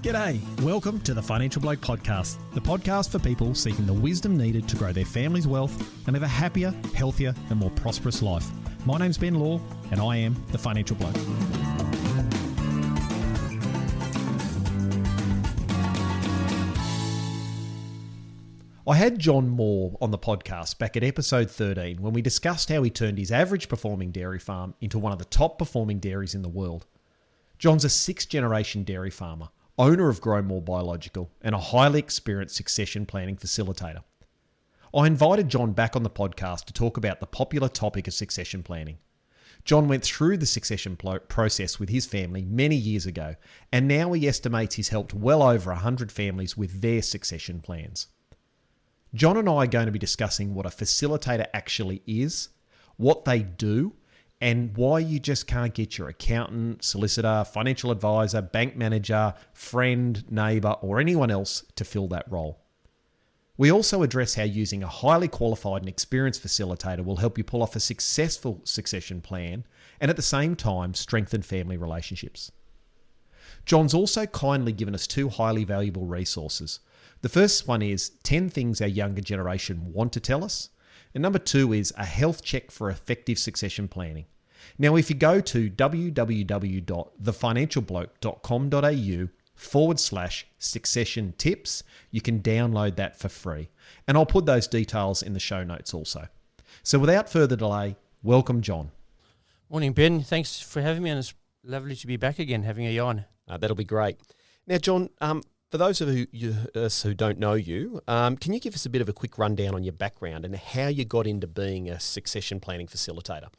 G'day, welcome to the Financial Bloke Podcast, the podcast for people seeking the wisdom needed to grow their family's wealth and live a happier, healthier and more prosperous life. My name's Ben Law and I am the Financial Bloke. I had John Moor on the podcast back at episode 13 when we discussed how he turned his average performing dairy farm into one of the top performing dairies in the world. John's a sixth generation dairy farmer, owner of GrowMoor Biological, and a highly experienced succession planning facilitator. I invited John back on the podcast to talk about the popular topic of succession planning. John went through the succession process with his family many years ago, and now he estimates he's helped well over 100 families with their succession plans. John and I are going to be discussing what a facilitator actually is, what they do, and why you just can't get your accountant, solicitor, financial advisor, bank manager, friend, neighbour, or anyone else to fill that role. We also address how using a highly qualified and experienced facilitator will help you pull off a successful succession plan and at the same time strengthen family relationships. John's also kindly given us two highly valuable resources. The first one is 10 things our younger generation want to tell us. And number 2 is a health check for effective succession planning. Now, if you go to www.thefinancialbloke.com.au/succession tips, you can download that for free. And I'll put those details in the show notes also. So without further delay, welcome John. Morning, Ben. Thanks for having me, and it's lovely to be back again, having a yarn. That'll be great. Now, John, for those of us who don't know you, can you give us a bit of a quick rundown on your background and how you got into being a succession planning facilitator?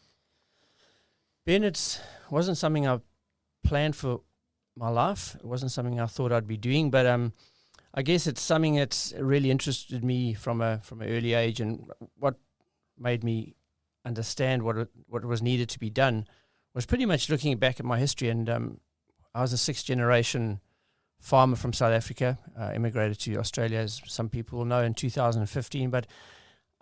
Ben, it wasn't something I planned for my life. It wasn't something I thought I'd be doing, but I guess it's something that's really interested me from an early age, and what made me understand what was needed to be done was pretty much looking back at my history. And I was a sixth generation farmer from South Africa, immigrated to Australia, as some people will know, in 2015. But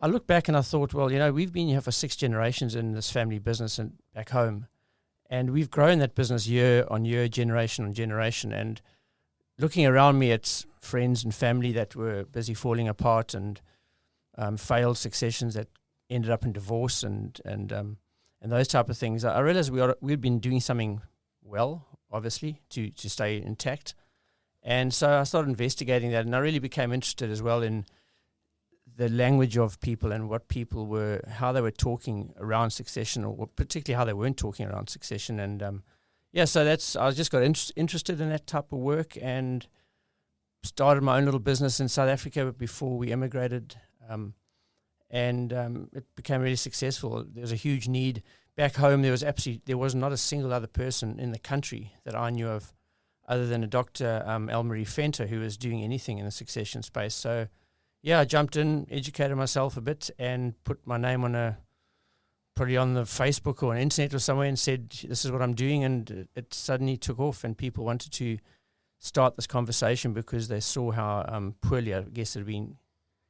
I look back and I thought, well, we've been here for 6 generations in this family business and back home, and we've grown that business year on year, generation on generation. And looking around me at friends and family that were busy falling apart and failed successions that ended up in divorce and those type of things, I realized we'd been doing something well, obviously, to stay intact. And so I started investigating that, and I really became interested as well in the language of people and what people were, how they were talking around succession, or particularly how they weren't talking around succession. And so I just got interested in that type of work and started my own little business in South Africa before we immigrated. It became really successful. There was a huge need back home. There was not a single other person in the country that I knew of, other than a Dr. Elmarie Fenter, who was doing anything in the succession space. So, I jumped in, educated myself a bit, and put my name probably on the Facebook or on internet or somewhere, and said, this is what I'm doing. And it suddenly took off, and people wanted to start this conversation because they saw how poorly, I guess, it had been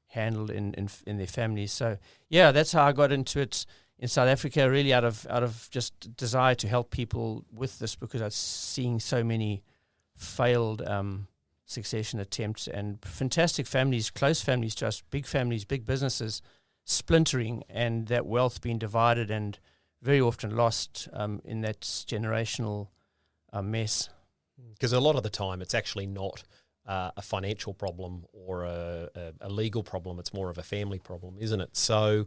handled in their families. So, that's how I got into it in South Africa, really out of just desire to help people with this, because I was seeing so many failed succession attempts and fantastic families, close families to us, big families, big businesses splintering, and that wealth being divided and very often lost in that generational mess. Because a lot of the time it's actually not a financial problem or a legal problem, it's more of a family problem, isn't it? So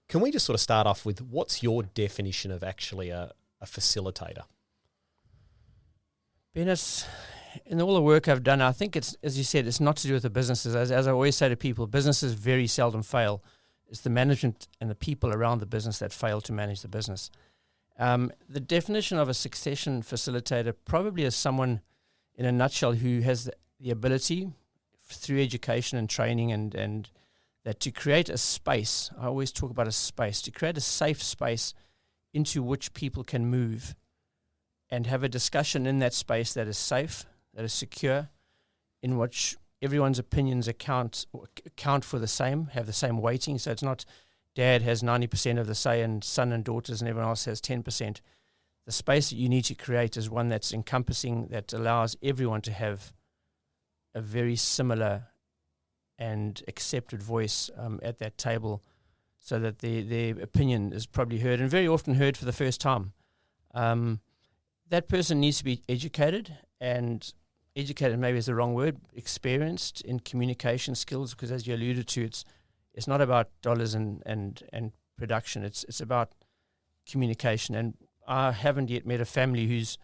can we just sort of start off with, what's your definition of actually a facilitator? Ben, in all the work I've done, I think it's, as you said, it's not to do with the businesses. As I always say to people, businesses very seldom fail. It's the management and the people around the business that fail to manage the business. The definition of a succession facilitator probably is someone, in a nutshell, who has the ability through education and training and that to create a space. I always talk about a space, to create a safe space into which people can move and have a discussion in that space that is safe, that is secure, in which everyone's opinions account for the same, have the same weighting. So it's not dad has 90% of the say and son and daughters and everyone else has 10%. The space that you need to create is one that's encompassing, that allows everyone to have a very similar and accepted voice at that table, so that their opinion is probably heard, and very often heard for the first time. That person needs to be educated, and educated maybe is the wrong word, experienced in communication skills, because as you alluded to, it's not about dollars and production, it's about communication. And I haven't yet met a family who's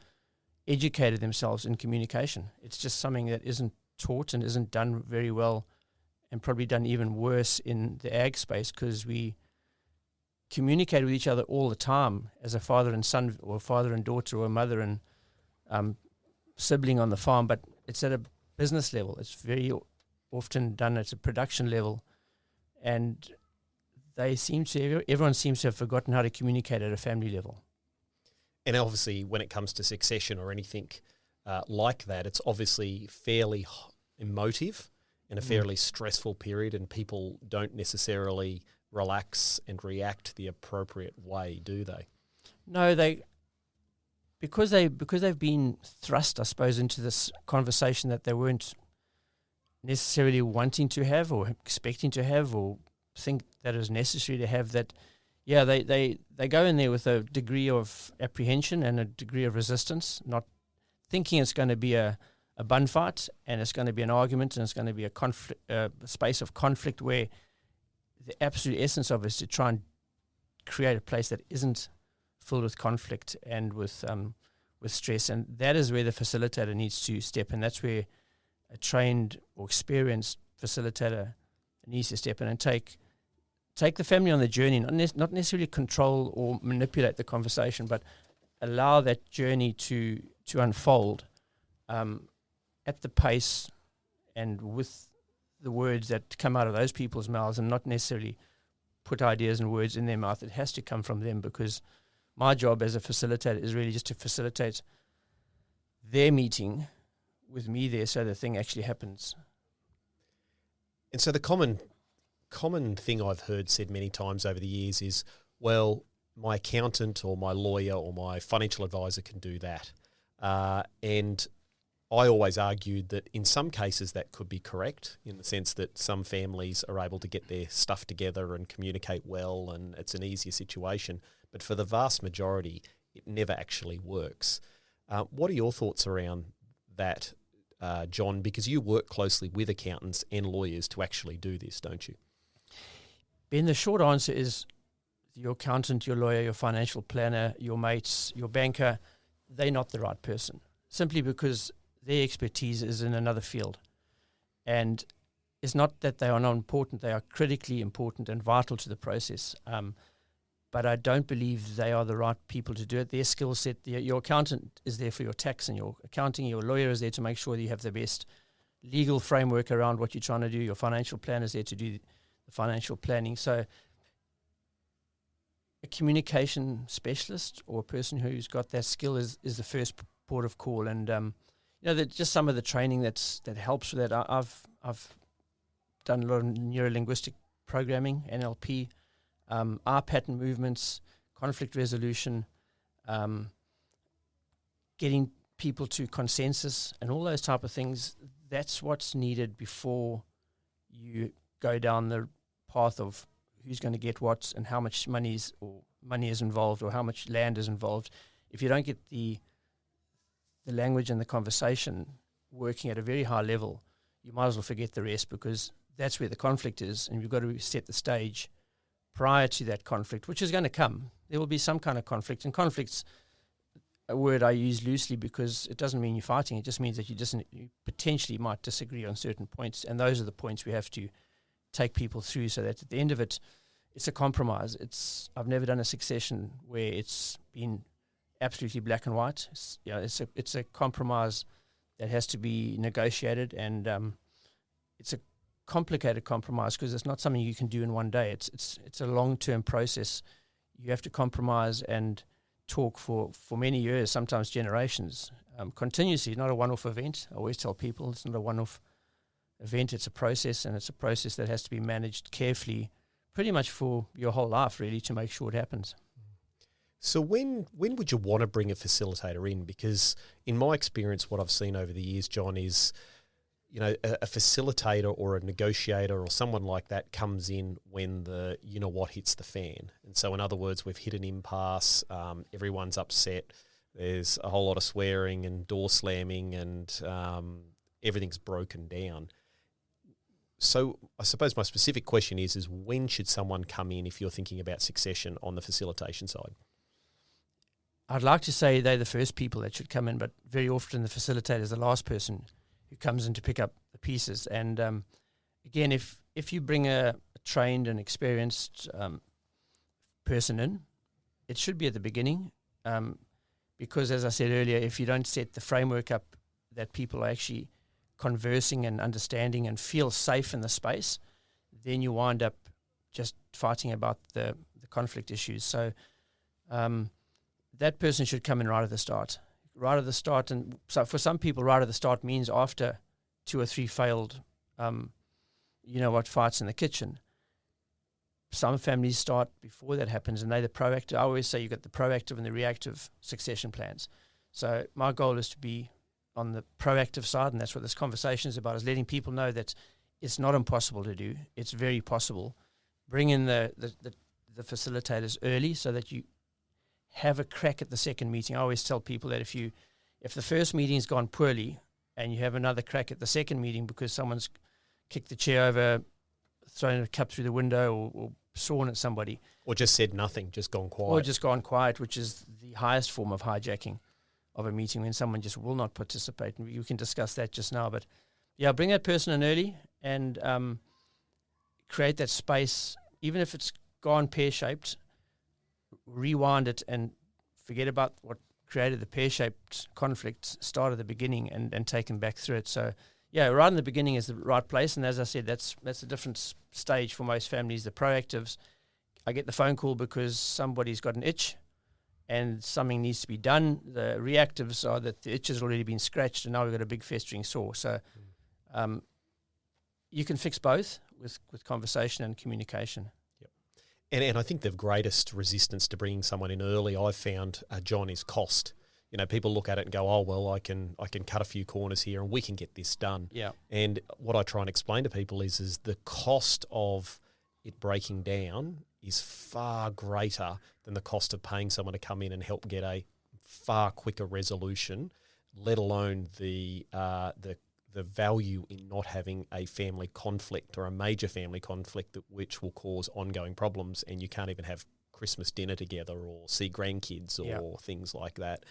educated themselves in communication. It's just something that isn't taught and isn't done very well, and probably done even worse in the ag space, because we communicate with each other all the time as a father and son, or father and daughter, or a mother and sibling on the farm, but it's at a business level. It's very often done at a production level, and everyone seems to have forgotten how to communicate at a family level. And obviously, when it comes to succession or anything like that, it's obviously fairly emotive and a fairly stressful period, and people don't necessarily relax and react the appropriate way, do they? No, because they've been thrust, I suppose, into this conversation that they weren't necessarily wanting to have, or expecting to have, or think that is necessary to have. That, yeah, they go in there with a degree of apprehension and a degree of resistance, not thinking it's going to be a bun fight, and it's going to be an argument, and it's going to be a space of conflict where the absolute essence of it is to try and create a place that isn't filled with conflict and with stress. And that is where the facilitator needs to step in. That's where a trained or experienced facilitator needs to step in and take the family on the journey, not necessarily control or manipulate the conversation, but allow that journey to unfold at the pace and with the words that come out of those people's mouths, and not necessarily put ideas and words in their mouth. It has to come from them, because my job as a facilitator is really just to facilitate their meeting with me there, so the thing actually happens. And so the common thing I've heard said many times over the years is, well, my accountant or my lawyer or my financial advisor can do that. And I always argued that in some cases that could be correct, in the sense that some families are able to get their stuff together and communicate well, and it's an easier situation. But for the vast majority, it never actually works. What are your thoughts around that, John? Because you work closely with accountants and lawyers to actually do this, don't you? Ben, the short answer is your accountant, your lawyer, your financial planner, your mates, your banker, they're not the right person, simply because their expertise is in another field. And it's not that they are not important, they are critically important and vital to the process. But I don't believe they are the right people to do it. Their skill set, your accountant is there for your tax and your accounting, your lawyer is there to make sure that you have the best legal framework around what you're trying to do, your financial planner is there to do the financial planning. So a communication specialist or a person who's got that skill is the first port of call. And just some of the training that helps with that. I've done a lot of neuro-linguistic programming, NLP, eye pattern movements, conflict resolution, getting people to consensus, and all those type of things. That's what's needed before you go down the path of who's going to get what and how much money is involved, or how much land is involved. If you don't get the language and the conversation working at a very high level, you might as well forget the rest, because that's where the conflict is, and you've got to set the stage prior to that conflict, which is going to come. There will be some kind of conflict, and conflict's a word I use loosely because it doesn't mean you're fighting. It just means that you potentially might disagree on certain points, and those are the points we have to take people through, so that at the end of it, it's a compromise. I've never done a succession where it's been absolutely black and white. It's a compromise that has to be negotiated, and it's a complicated compromise because it's not something you can do in one day. It's a long-term process. You have to compromise and talk for many years, sometimes generations, continuously. Not a one-off event. I always tell people it's not a one-off event. It's a process, and it's a process that has to be managed carefully, pretty much for your whole life, really, to make sure it happens. So when would you want to bring a facilitator in? Because in my experience, what I've seen over the years, John, is a facilitator or a negotiator or someone like that comes in when the what hits the fan. And so in other words, we've hit an impasse, everyone's upset, there's a whole lot of swearing and door slamming and everything's broken down. So I suppose my specific question is when should someone come in if you're thinking about succession on the facilitation side? I'd like to say they're the first people that should come in, but very often the facilitator is the last person who comes in to pick up the pieces. And again, if you bring a trained and experienced person in, it should be at the beginning, because as I said earlier, if you don't set the framework up that people are actually conversing and understanding and feel safe in the space, then you wind up just fighting about the conflict issues. So that person should come in right at the start. Right at the start, and so for some people, right at the start means after 2 or 3 failed, fights in the kitchen. Some families start before that happens, and they're the proactive. I always say you've got the proactive and the reactive succession plans. So my goal is to be on the proactive side, and that's what this conversation is about, is letting people know that it's not impossible to do. It's very possible. Bring in the facilitators early so that you have a crack at the second meeting. I always tell people that if the first meeting's gone poorly and you have another crack at the second meeting because someone's kicked the chair over, thrown a cup through the window, or sawn at somebody. Or just said nothing, just gone quiet. Which is the highest form of hijacking of a meeting, when someone just will not participate. And you can discuss that just now. But yeah, bring that person in early and create that space, even if it's gone pear-shaped. Rewind it and forget about what created the pear-shaped conflict, start at the beginning and take them back through it. So, yeah, right in the beginning is the right place. And as I said, that's a different stage for most families. The proactives, I get the phone call because somebody's got an itch and something needs to be done. The reactives are that the itch has already been scratched and now we've got a big festering sore. So you can fix both with conversation and communication. And I think the greatest resistance to bringing someone in early, I've found, John, is cost. People look at it and go, oh, well, I can cut a few corners here and we can get this done. Yeah. And what I try and explain to people is the cost of it breaking down is far greater than the cost of paying someone to come in and help get a far quicker resolution, let alone the value in not having a family conflict or a major family conflict which will cause ongoing problems, and you can't even have Christmas dinner together or see grandkids or things like that.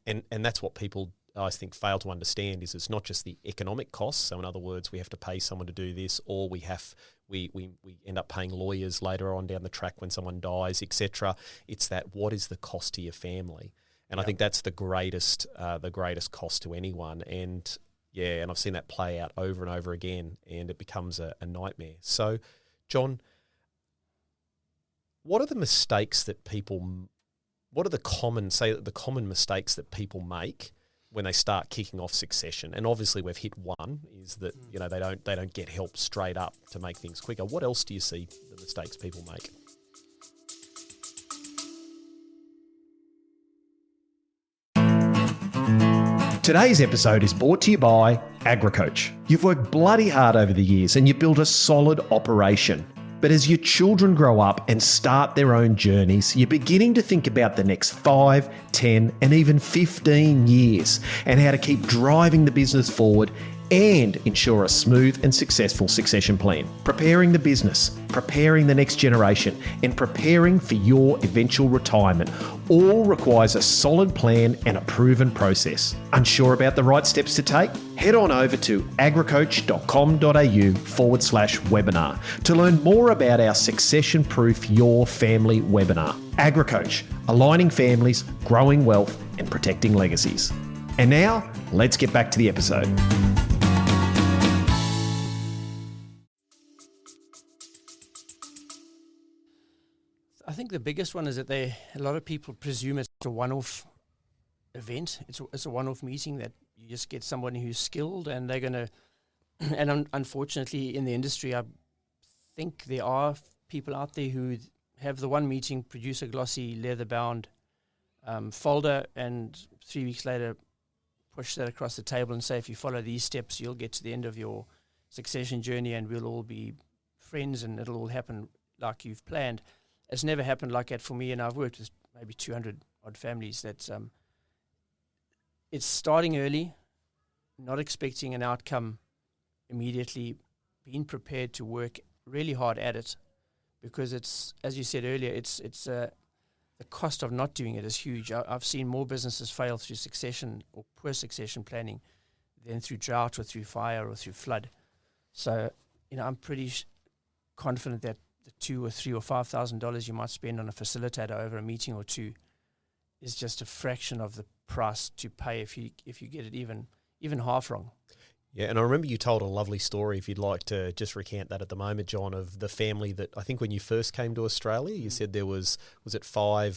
And that's what people, I think, fail to understand, is it's not just the economic costs. So in other words, we have to pay someone to do this, or we end up paying lawyers later on down the track when someone dies, etc. It's that, what is the cost to your family? And I think that's the greatest cost to anyone. And yeah, and I've seen that play out over and over again, and it becomes a nightmare. So, John, what are the mistakes that the common mistakes that people make when they start kicking off succession? And obviously we've hit one, is that, they don't get help straight up to make things quicker. What else do you see the mistakes people make? Today's episode is brought to you by AgriCoach. You've worked bloody hard over the years and you've built a solid operation. But as your children grow up and start their own journeys, you're beginning to think about the next 5, 10, and even 15 years and how to keep driving the business forward and ensure a smooth and successful succession plan. Preparing the business, preparing the next generation, and preparing for your eventual retirement all requires a solid plan and a proven process. Unsure about the right steps to take? Head on over to agricoach.com.au/webinar to learn more about our Succession Proof Your Family webinar. AgriCoach, aligning families, growing wealth, and protecting legacies. And now, let's get back to the episode. I think the biggest one is that a lot of people presume it's a one-off event. It's a one-off meeting that you just get somebody who's skilled and they're going to, and unfortunately in the industry, I think there are people out there who have the one meeting, produce a glossy leather-bound folder, and 3 weeks later push that across the table and say, if you follow these steps, you'll get to the end of your succession journey and we'll all be friends and it'll all happen like you've planned. It's never happened like that for me, and I've worked with maybe 200 odd families. That's it's starting early, not expecting an outcome immediately, being prepared to work really hard at it, because it's, as you said earlier, it's the cost of not doing it is huge. I've seen more businesses fail through succession or poor succession planning than through drought or through fire or through flood. So, I'm pretty confident that the $2,000 or $3,000 or $5,000 you might spend on a facilitator over a meeting or two is just a fraction of the price to pay if you get it even half wrong. Yeah, and I remember you told a lovely story, if you'd like to just recount that at the moment, John, of the family that I think when you first came to Australia, you said there was it five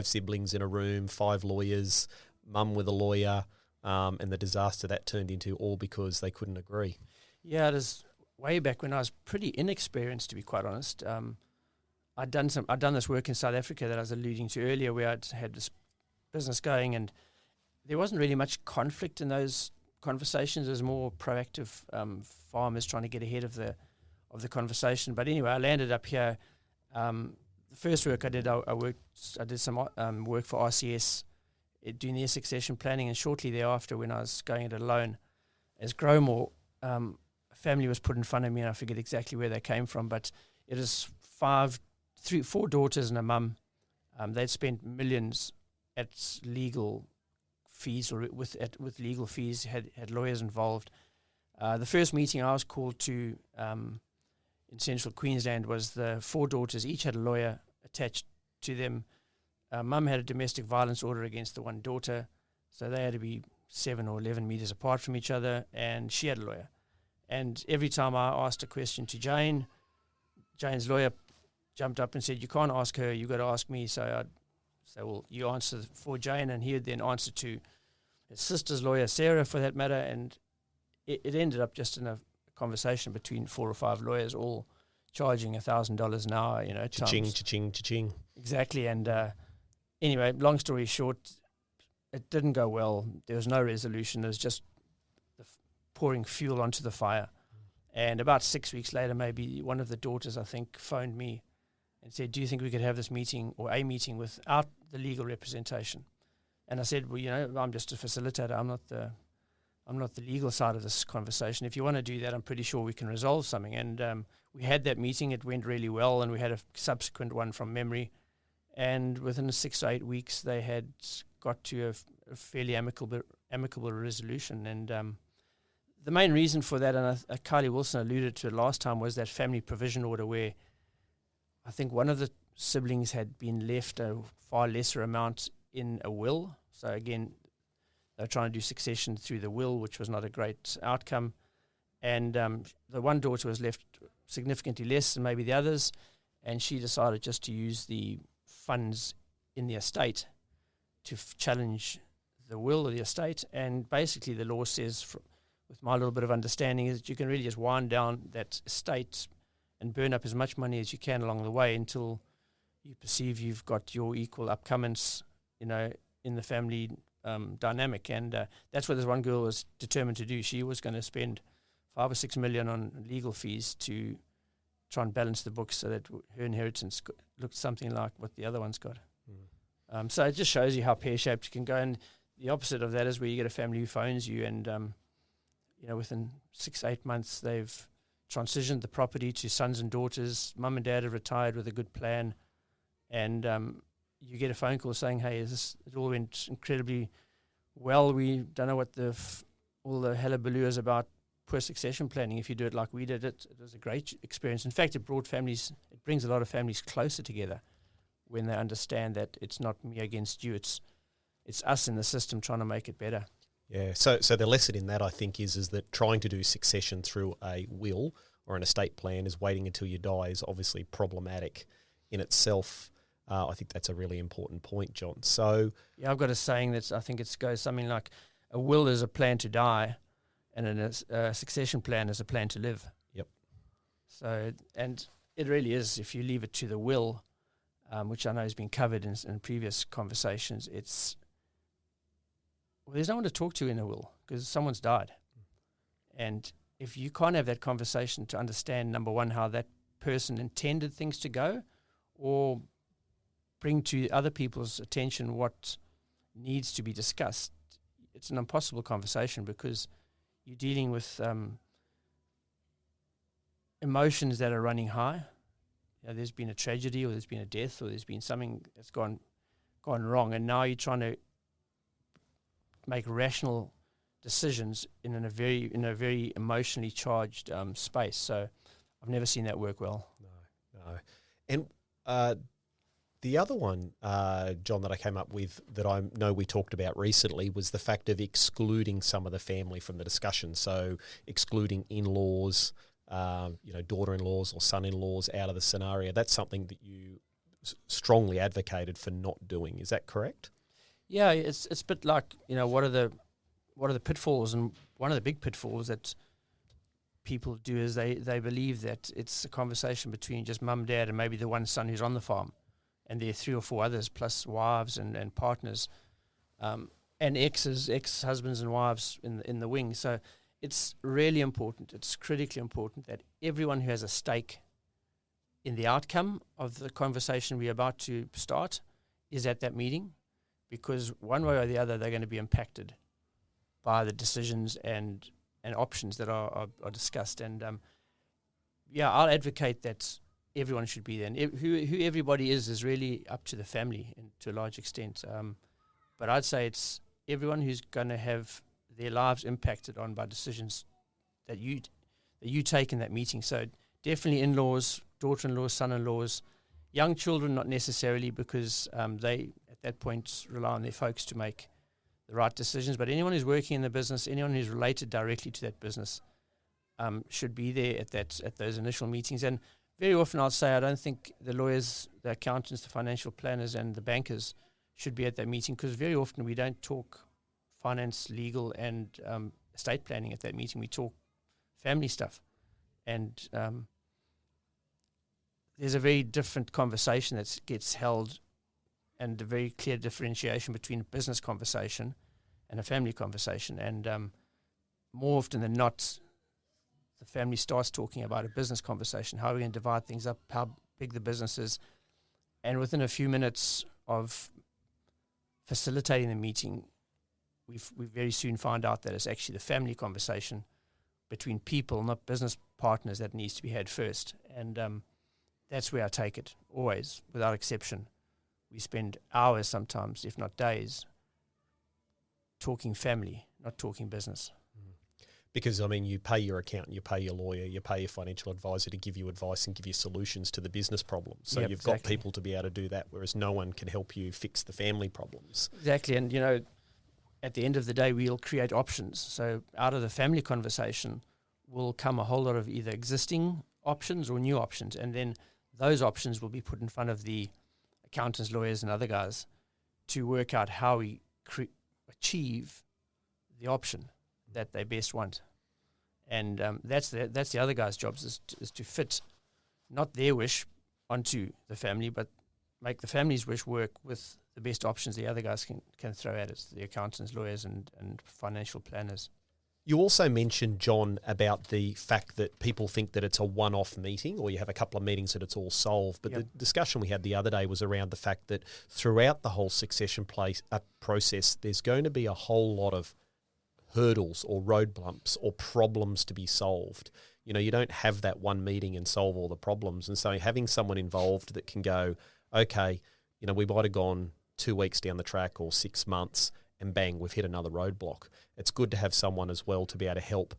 siblings in a room, 5 lawyers, mum with a lawyer, and the disaster that turned into, all because they couldn't agree. Yeah, it is way back when I was pretty inexperienced, to be quite honest. I'd done this work in South Africa that I was alluding to earlier, where I'd had this business going, and there wasn't really much conflict in those conversations. As more proactive farmers trying to get ahead of the conversation. But anyway, I landed up here. The first work I did, I did some work for RCS doing their succession planning, and shortly thereafter, when I was going it alone as GrowMoor, a family was put in front of me, and I forget exactly where they came from, but it is 4 daughters and a mum. They'd spent millions at legal fees, or with legal fees, had lawyers involved. The first meeting I was called to in central Queensland was the 4 daughters. Each had a lawyer attached to them. Mum had a domestic violence order against the one daughter, so they had to be 7 or 11 meters apart from each other, and she had a lawyer. And every time I asked a question to Jane's lawyer jumped up and said, "You can't ask her, you've got to ask me." So I'd say, "Well, you answer for Jane," and he would then answer to his sister's lawyer, Sarah, for that matter, and it ended up just in a conversation between 4 or 5 lawyers, all charging $1,000 an hour, Cha-ching, cha-ching, cha-ching. Exactly, and anyway, long story short, it didn't go well. There was no resolution. It was just pouring fuel onto the fire. And about 6 weeks later, maybe one of the daughters, I think, phoned me and said, "Do you think we could have this meeting or a meeting without the legal representation?" And I said, "Well, I'm just a facilitator. I'm not the legal side of this conversation. If you want to do that, I'm pretty sure we can resolve something." And we had that meeting. It went really well, and we had a subsequent one from memory. And within 6 to 8 weeks, they had got to a fairly amicable resolution. And the main reason for that, and Kylie Wilson alluded to it last time, was that family provision order, where I think one of the siblings had been left a far lesser amount in a will. So again, they were trying to do succession through the will, which was not a great outcome. And the one daughter was left significantly less than maybe the others, and she decided just to use the funds in the estate to challenge the will of the estate. And basically the law says, with my little bit of understanding, is that you can really just wind down that estate and burn up as much money as you can along the way until you perceive you've got your equal upcomings, in the family dynamic. And that's what this one girl was determined to do. She was going to spend $5 or $6 million on legal fees to try and balance the books so that her inheritance looked something like what the other one's got. So it just shows you how pear-shaped you can go. And the opposite of that is where you get a family who phones you and within 6 to 8 months, they've transitioned the property to sons and daughters. Mum and dad have retired with a good plan. And you get a phone call saying, "Hey, it all went incredibly well. We don't know what all the hullabaloo is about poor succession planning. If you do it like we did it was a great experience." In fact, it brings a lot of families closer together when they understand that it's not me against you. It's us in the system trying to make it better. Yeah, so the lesson in that, I think, is that trying to do succession through a will or an estate plan is waiting until you die is obviously problematic in itself. I think that's a really important point, John. So yeah, I've got a saying that I think it goes something like, a will is a plan to die, and a succession plan is a plan to live. Yep. So, and it really is, if you leave it to the will, which I know has been covered in previous conversations, well, there's no one to talk to in a will because someone's died. And if you can't have that conversation to understand, number one, how that person intended things to go, or bring to other people's attention what needs to be discussed, it's an impossible conversation because you're dealing with emotions that are running high. There's been a tragedy, or there's been a death, or there's been something that's gone wrong, and now you're trying to make rational decisions in a very emotionally charged space. So I've never seen that work well. No. And the other one, John, that I came up with that I know we talked about recently was the fact of excluding some of the family from the discussion. So excluding in-laws, daughter-in-laws or son-in-laws out of the scenario. That's something that you strongly advocated for not doing. Is that correct? Yeah, it's a bit like, what are the pitfalls? And one of the big pitfalls that people do is they believe that it's a conversation between just mum, dad, and maybe the one son who's on the farm, and there are 3 or 4 others plus wives and partners, and ex-husbands and wives in the wing. So it's really important. It's critically important that everyone who has a stake in the outcome of the conversation we're about to start is at that meeting, because one way or the other they're going to be impacted by the decisions and options that are discussed. And I'll advocate that everyone should be there. And who everybody is really up to the family to a large extent. But I'd say it's everyone who's going to have their lives impacted on by decisions that you take in that meeting. So definitely in-laws, daughter-in-laws, son-in-laws, young children not necessarily, because they at that point rely on their folks to make the right decisions. But anyone who's working in the business, anyone who's related directly to that business, should be there at those initial meetings. And very often I'll say I don't think the lawyers, the accountants, the financial planners and the bankers should be at that meeting, because very often we don't talk finance, legal and estate planning at that meeting. We talk family stuff. And there's a very different conversation that gets held, and a very clear differentiation between a business conversation and a family conversation. And more often than not, the family starts talking about a business conversation. How are we going to divide things up? How big the business is? And within a few minutes of facilitating the meeting, we very soon find out that it's actually the family conversation between people, not business partners, that needs to be had first. And that's where I take it, always, without exception. We spend hours sometimes, if not days, talking family, not talking business. Because, you pay your accountant, you pay your lawyer, you pay your financial advisor to give you advice and give you solutions to the business problems. So you've got people to be able to do that, whereas no one can help you fix the family problems. Exactly. And, at the end of the day, we'll create options. So out of the family conversation will come a whole lot of either existing options or new options. And then those options will be put in front of the accountants, lawyers, and other guys to work out how we achieve the option that they best want. And that's the other guy's jobs, is to fit not their wish onto the family, but make the family's wish work with the best options the other guys can throw at it, the accountants, lawyers, and financial planners. You also mentioned, John, about the fact that people think that it's a one-off meeting, or you have a couple of meetings that it's all solved. But the discussion we had the other day was around the fact that throughout the whole succession process, there's going to be a whole lot of hurdles or road bumps or problems to be solved. You don't have that one meeting and solve all the problems. And so having someone involved that can go, okay, we might have gone 2 weeks down the track or 6 months, and bang, we've hit another roadblock. It's good to have someone as well to be able to help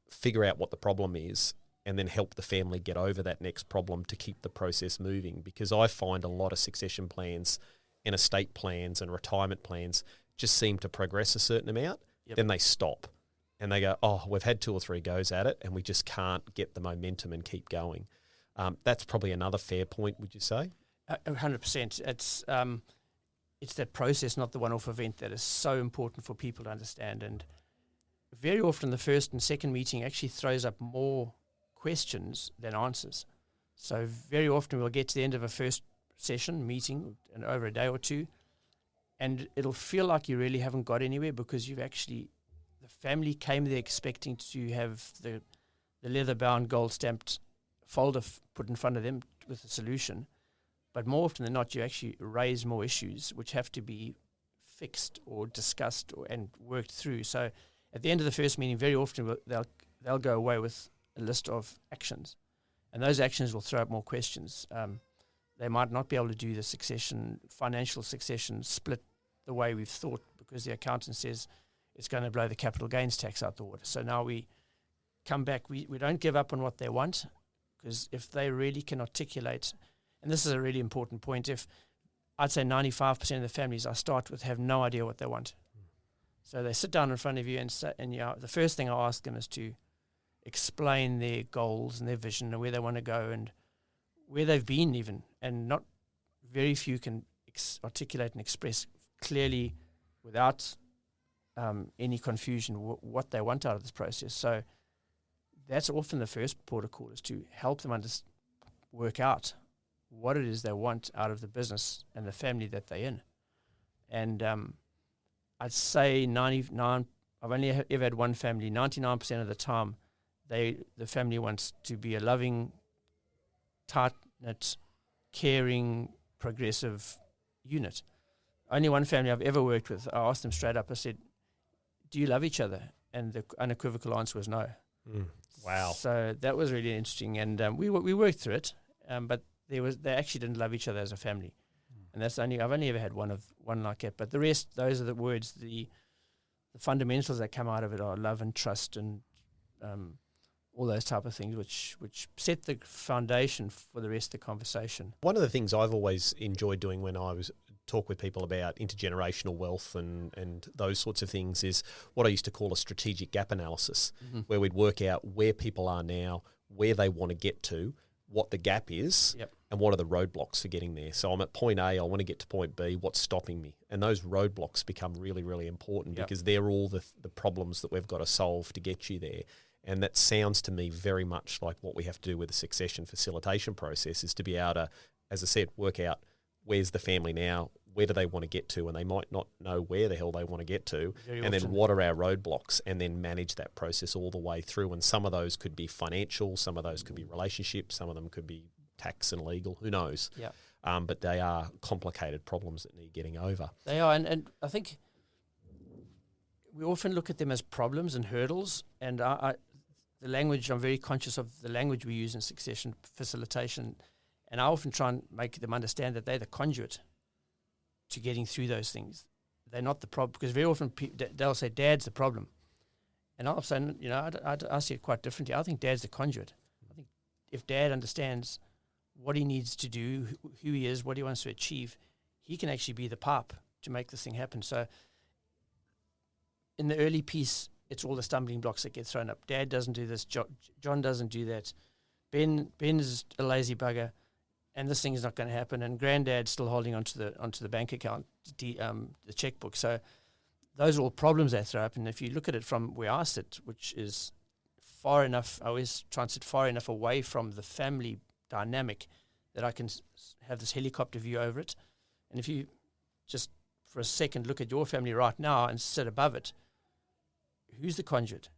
figure out what the problem is, and then help the family get over that next problem to keep the process moving. Because I find a lot of succession plans and estate plans and retirement plans just seem to progress a certain amount, then they stop. And they go, we've had 2 or 3 goes at it, and we just can't get the momentum and keep going. That's probably another fair point, would you say? 100%. It's that process, not the one-off event, that is so important for people to understand. And very often the first and second meeting actually throws up more questions than answers. So very often we'll get to the end of a first session, meeting, and over a day or two, and it'll feel like you really haven't got anywhere because the family came there expecting to have the leather-bound, gold-stamped folder put in front of them with a solution. But more often than not, you actually raise more issues which have to be fixed or discussed and worked through. So at the end of the first meeting, very often they'll go away with a list of actions. And those actions will throw up more questions. They might not be able to do the financial succession split the way we've thought because the accountant says it's going to blow the capital gains tax out the water. So now we come back. We don't give up on what they want, because if they really can articulate, and this is a really important point, if I'd say 95% of the families I start with have no idea what they want. So they sit down in front of you and the first thing I ask them is to explain their goals and their vision and where they want to go and where they've been even. And not very few can articulate and express clearly without any confusion what they want out of this process. So that's often the first port of call, is to help them work out what it is they want out of the business and the family that they're in. And I'd say 99, I've only ever had one family, 99% of the time, the family wants to be a loving, tight-knit, caring, progressive unit. Only one family I've ever worked with, I asked them straight up, I said, do you love each other? And the unequivocal answer was no. Wow. So that was really interesting. And we worked through it, but they actually didn't love each other as a family. And I've only ever had one like it. But the rest, those are the words, the fundamentals that come out of it are love and trust and all those type of things, which set the foundation for the rest of the conversation. One of the things I've always enjoyed doing when I talk with people about intergenerational wealth and those sorts of things is what I used to call a strategic gap analysis, where we'd work out where people are now, where they want to get to, what the gap is, and what are the roadblocks for getting there. So I'm at point A, I want to get to point B, what's stopping me? And those roadblocks become really, really important because they're all the problems that we've got to solve to get you there. And that sounds to me very much like what we have to do with the succession facilitation process, is to be able to, as I said, work out where's the family now, where do they want to get to, and they might not know where the hell they want to get to, then what are our roadblocks, and then manage that process all the way through. And some of those could be financial, some of those could be relationships, some of them could be tax and legal, who knows. But they are complicated problems that need getting over. They are, and I think we often look at them as problems and hurdles, and the language, I'm very conscious of the language we use in succession facilitation, and I often try and make them understand that they're the conduit to getting through those things. They're not the problem, because very often they'll say, Dad's the problem. And I'll say, I see it quite differently. I think Dad's the conduit. I think if Dad understands what he needs to do, who he is, what he wants to achieve, he can actually be the pipe to make this thing happen. So in the early piece, it's all the stumbling blocks that get thrown up. Dad doesn't do this. John doesn't do that. Ben is a lazy bugger, and this thing is not going to happen. And Granddad's still holding onto the bank account, the checkbook. So those are all problems they throw up. And if you look at it from where I sit, which is far enough, I always try and sit far enough away from the family dynamic that I can have this helicopter view over it. And if you just for a second look at your family right now and sit above it, who's the conduit?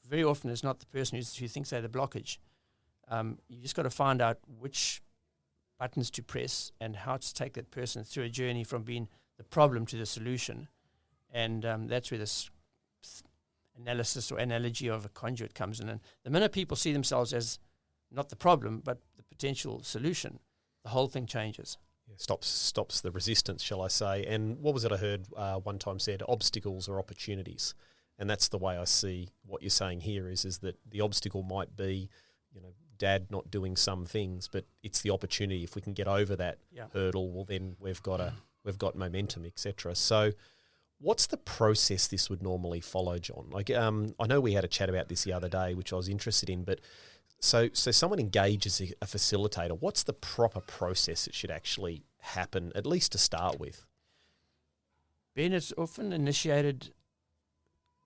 Very often it's not the person who thinks they're the blockage. You just got to find out which buttons to press and how to take that person through a journey from being the problem to the solution. And that's where this analysis or analogy of a conduit comes in. And the minute people see themselves as not the problem, but the potential solution, the whole thing changes. Yeah, stops the resistance, shall I say. And what was it I heard one time said, obstacles are opportunities. And that's the way I see what you're saying here is that the obstacle might be, Dad not doing some things, but it's the opportunity. If we can get over that hurdle, well, then we've got momentum, etc. So what's the process this would normally follow, John? Like, I know we had a chat about this the other day, which I was interested in, but so someone engages a facilitator. What's the proper process that should actually happen, at least to start with? Ben, it's often initiated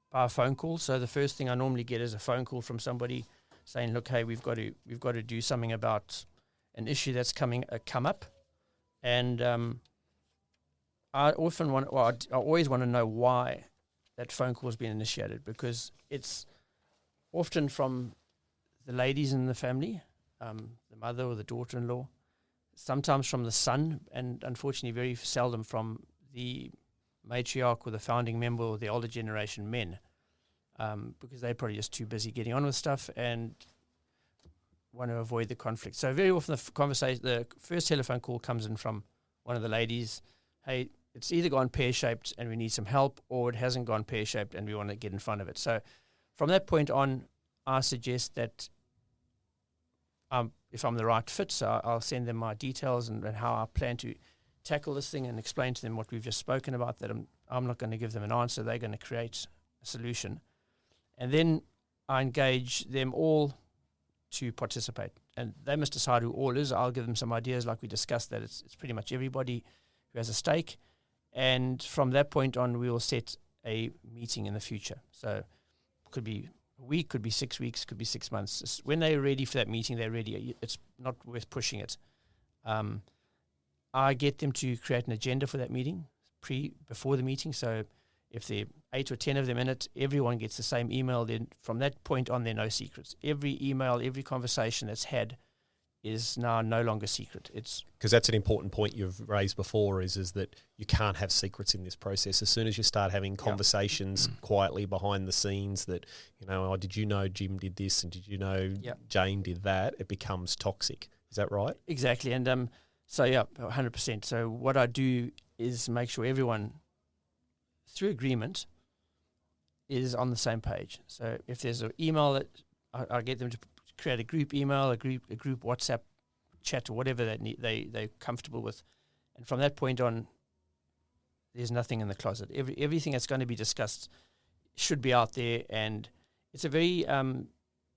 by a phone call. So the first thing I normally get is a phone call from somebody saying, "Look, hey, we've got to do something about an issue that's come up," and I always want to know why that phone call has been initiated, because it's often from the ladies in the family, the mother or the daughter-in-law, sometimes from the son, and unfortunately very seldom from the matriarch or the founding member or the older generation men, because they're probably just too busy getting on with stuff and want to avoid the conflict. So very often the first telephone call comes in from one of the ladies. Hey, it's either gone pear-shaped and we need some help, or it hasn't gone pear-shaped and we want to get in front of it. So from that point on, I suggest that if I'm the right fit, so I'll send them my details and how I plan to tackle this thing, and explain to them what we've just spoken about, that I'm not going to give them an answer, they're going to create a solution. And then I engage them all to participate. And they must decide who all is. I'll give them some ideas, like we discussed, that it's pretty much everybody who has a stake. And from that point on, we will set a meeting in the future. So it could be a week, could be 6 weeks, could be 6 months. Just when they're ready for that meeting, they're ready. It's not worth pushing it. I get them to create an agenda for that meeting before the meeting. So if there are 8 or 10 of them in it, everyone gets the same email. Then from that point on, there are no secrets. Every email, every conversation that's had is now no longer secret. It's because that's an important point you've raised before, is that you can't have secrets in this process. As soon as you start having conversations quietly behind the scenes that, oh, did you know Jim did this, and did you know Jane did that, it becomes toxic. Is that right? Exactly. And 100%. So what I do is make sure everyone, through agreement, is on the same page. So if there's an email, that I get them to create a group email, a group WhatsApp chat, or whatever they're comfortable with. And from that point on, there's nothing in the closet. Everything that's going to be discussed should be out there, and it's a very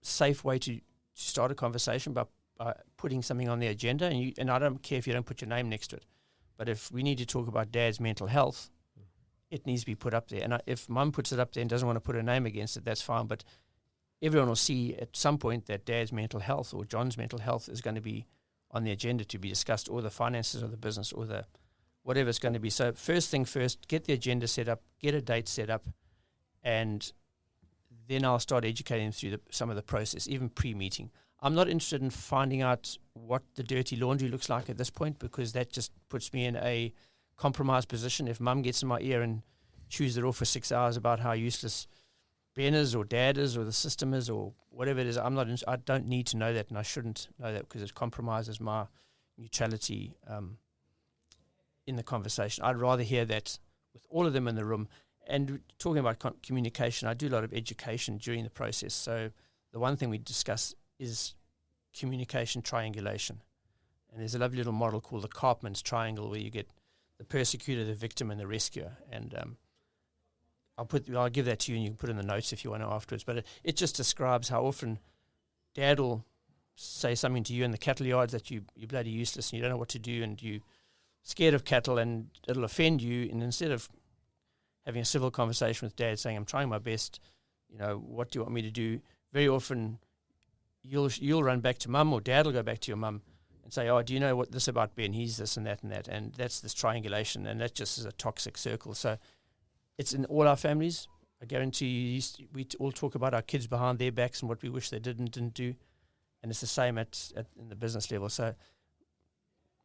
safe way to start a conversation by putting something on the agenda. And I don't care if you don't put your name next to it, but if we need to talk about Dad's mental health, it needs to be put up there. And if Mum puts it up there and doesn't want to put her name against it, that's fine. But everyone will see at some point that Dad's mental health or John's mental health is going to be on the agenda to be discussed, or the finances of the business, or the whatever it's going to be. So first thing first, get the agenda set up, get a date set up, and then I'll start educating them through some of the process, even pre-meeting. I'm not interested in finding out what the dirty laundry looks like at this point, because that just puts me in a compromised position. If Mum gets in my ear and chews it off for 6 hours about how useless Ben is, or Dad is, or the system is, or whatever it is, I don't need to know that, and I shouldn't know that, because it compromises my neutrality in the conversation. I'd rather hear that with all of them in the room. And talking about communication, I do a lot of education during the process. So the one thing we discuss is communication triangulation. And there's a lovely little model called the Karpman's triangle, where you get the persecutor, the victim, and the rescuer. And I'll give that to you, and you can put in the notes if you want to afterwards. But it just describes how often Dad will say something to you in the cattle yards that you're bloody useless and you don't know what to do, and you're scared of cattle, and it'll offend you. And instead of having a civil conversation with Dad saying, I'm trying my best, what do you want me to do? Very often you'll run back to Mum, or Dad will go back to your mum and say, oh, do you know what this about Ben? He's this and that and that. And that's this triangulation, and that just is a toxic circle. So it's in all our families. I guarantee you, we all talk about our kids behind their backs and what we wish they didn't do. And it's the same at in the business level. So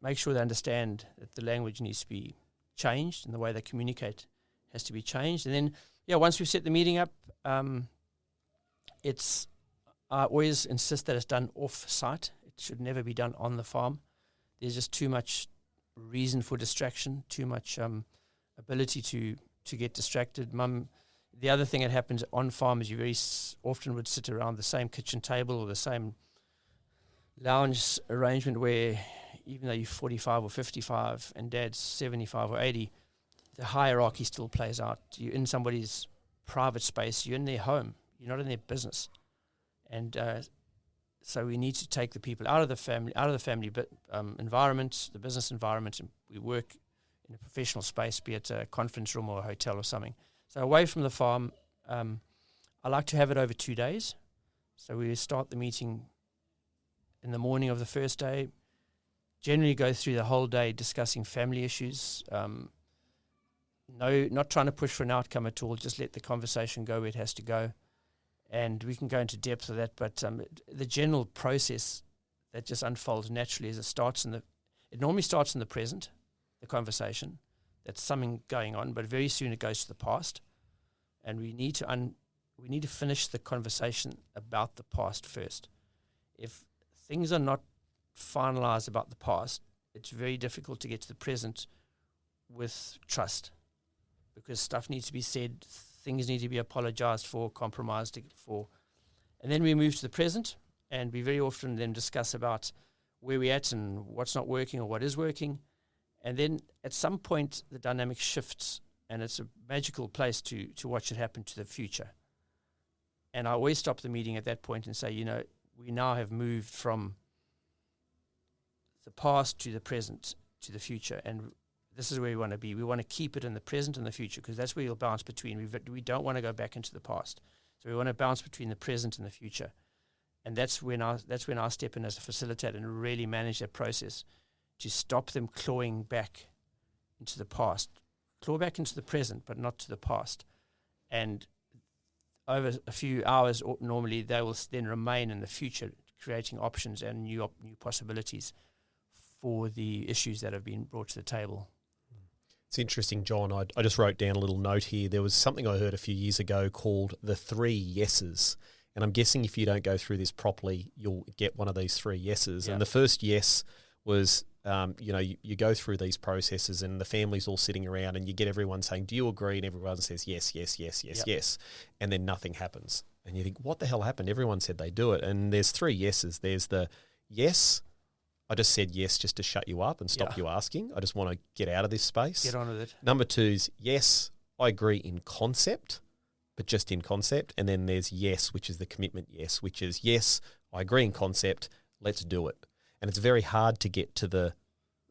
make sure they understand that the language needs to be changed, and the way they communicate has to be changed. And then, once we've set the meeting up, I always insist that it's done off-site. It should never be done on the farm. There's just too much reason for distraction, too much ability to get distracted. The other thing that happens on farm is you very often would sit around the same kitchen table or the same lounge arrangement, where even though you're 45 or 55 and Dad's 75 or 80, the hierarchy still plays out. You're in somebody's private space. You're in their home. You're not in their business. And so we need to take the people out of the family environment, the business environment, and we work in a professional space, be it a conference room or a hotel or something. So away from the farm, I like to have it over 2 days. So we start the meeting in the morning of the first day, generally go through the whole day discussing family issues, no, not trying to push for an outcome at all. Just let the conversation go where it has to go. And we can go into depth of that, but the general process that just unfolds naturally is it normally starts in the present, the conversation. That's something going on, but very soon it goes to the past. And we need to finish the conversation about the past first. If things are not finalized about the past, it's very difficult to get to the present with trust, because stuff needs to be said, things need to be apologized for, compromised for. And then we move to the present, and we very often then discuss about where we're at and what's not working or what is working. And then at some point, the dynamic shifts, and it's a magical place to watch it happen to the future. And I always stop the meeting at that point and say, we now have moved from the past to the present to the future, and this is where we want to be. We want to keep it in the present and the future, because that's where you'll bounce between. We don't want to go back into the past. So we want to bounce between the present and the future. And that's when I step in as a facilitator and really manage that process to stop them clawing back into the past. Claw back into the present, but not to the past. And over a few hours, normally they will then remain in the future, creating options and new possibilities for the issues that have been brought to the table. It's interesting, John. I just wrote down a little note here. There was something I heard a few years ago called the 3 yeses. And I'm guessing if you don't go through this properly, you'll get one of these 3 yeses. Yeah. And the first yes was, you go through these processes and the family's all sitting around and you get everyone saying, do you agree? And everyone says, yes, yes, yes, yes, yes. And then nothing happens. And you think, what the hell happened? Everyone said they do it. And there's 3 yeses. There's the yes, I just said yes just to shut you up and stop you asking. I just want to get out of this space. Get on with it. Number 2 is yes, I agree in concept, but just in concept. And then there's yes, which is the commitment yes, which is yes, I agree in concept, let's do it. And it's very hard to get to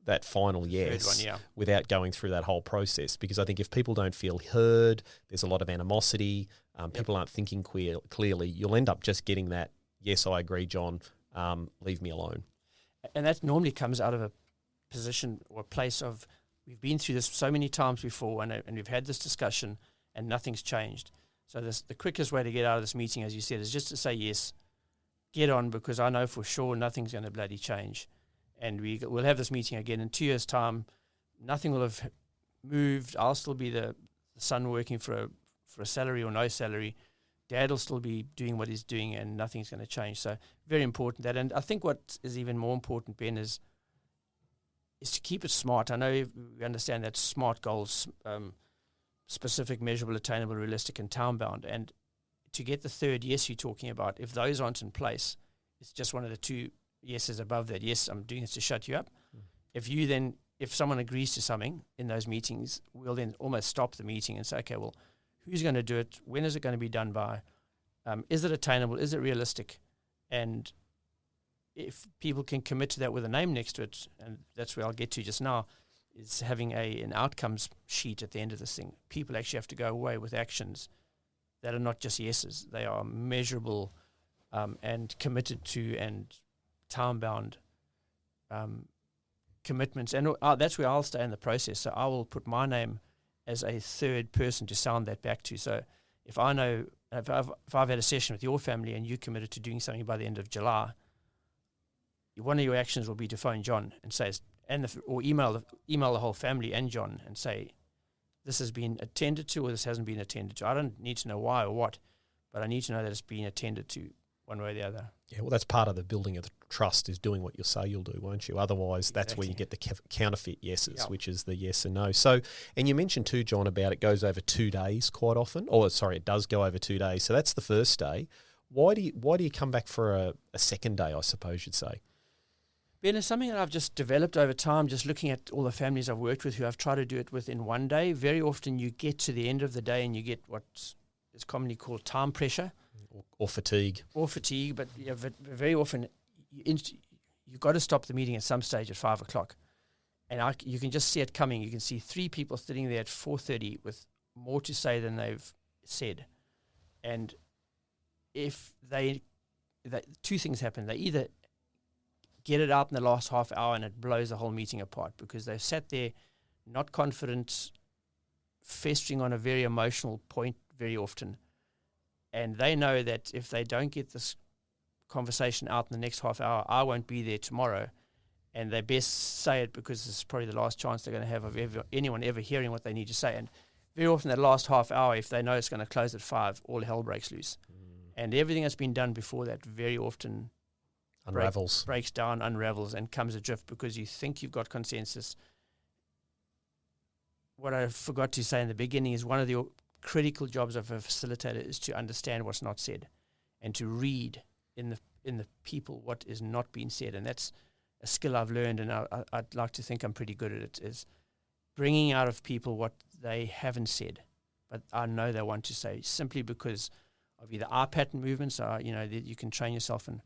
that final yes without going through that whole process, because I think if people don't feel heard, there's a lot of animosity, people aren't thinking clearly, you'll end up just getting that, yes, I agree, John, leave me alone. And that normally comes out of a position or a place of, we've been through this so many times before and we've had this discussion and nothing's changed. So the quickest way to get out of this meeting, as you said, is just to say yes, get on, because I know for sure nothing's going to bloody change. And we'll have this meeting again in 2 years' time. Nothing will have moved. I'll still be the son working for a salary or no salary. Dad will still be doing what he's doing, and nothing's going to change. So very important that. And I think what is even more important, Ben, is to keep it smart. I know we understand that SMART goals, specific, measurable, attainable, realistic, and time-bound. And to get the 3rd yes you're talking about, if those aren't in place, it's just one of the 2 yeses above that. Yes, I'm doing this to shut you up. If someone agrees to something in those meetings, we'll then almost stop the meeting and say, okay, well, who's going to do it? When is it going to be done by? Is it attainable? Is it realistic? And if people can commit to that with a name next to it, and that's where I'll get to just now, is having an outcomes sheet at the end of this thing. People actually have to go away with actions that are not just yeses. They are measurable and committed to and time-bound commitments. And that's where I'll stay in the process. So I will put my name as a 3rd person to sound that back to. So if I know, if I've had a session with your family and you committed to doing something by the end of July, one of your actions will be to phone John and say, or email the whole family and John and say, this has been attended to or this hasn't been attended to. I don't need to know why or what, but I need to know that it's been attended to one way or the other. Yeah, well, that's part of the building of the trust, is doing what you say you'll do, won't you? Otherwise, that's where you get the counterfeit yeses, which is the yes and no. So, and you mentioned too, John, about it goes over 2 days quite often. It does go over 2 days. So that's the first day. Why do you come back for a second day, I suppose you'd say? Ben, it's something that I've just developed over time, just looking at all the families I've worked with who I've tried to do it within 1 day. Very often you get to the end of the day and you get what is commonly called time pressure. Or fatigue. But very often you've got to stop the meeting at some stage at 5 o'clock. And you can just see it coming. You can see 3 people sitting there at 4:30 with more to say than they've said. And if 2 things happen. They either get it out in the last half hour and it blows the whole meeting apart because they've sat there not confident, festering on a very emotional point very often. And they know that if they don't get this conversation out in the next half hour, I won't be there tomorrow. And they best say it because this is probably the last chance they're going to have of anyone ever hearing what they need to say. And very often that last half hour, if they know it's going to close at 5, all hell breaks loose. And everything that's been done before that very often unravels, breaks down, unravels, and comes adrift because you think you've got consensus. What I forgot to say in the beginning is one of the critical jobs of a facilitator is to understand what's not said and to read in the people what is not being said. And that's a skill I've learned, and I'd like to think I'm pretty good at it, is bringing out of people what they haven't said, but I know they want to say, simply because of either eye pattern movements, or, you can train yourself in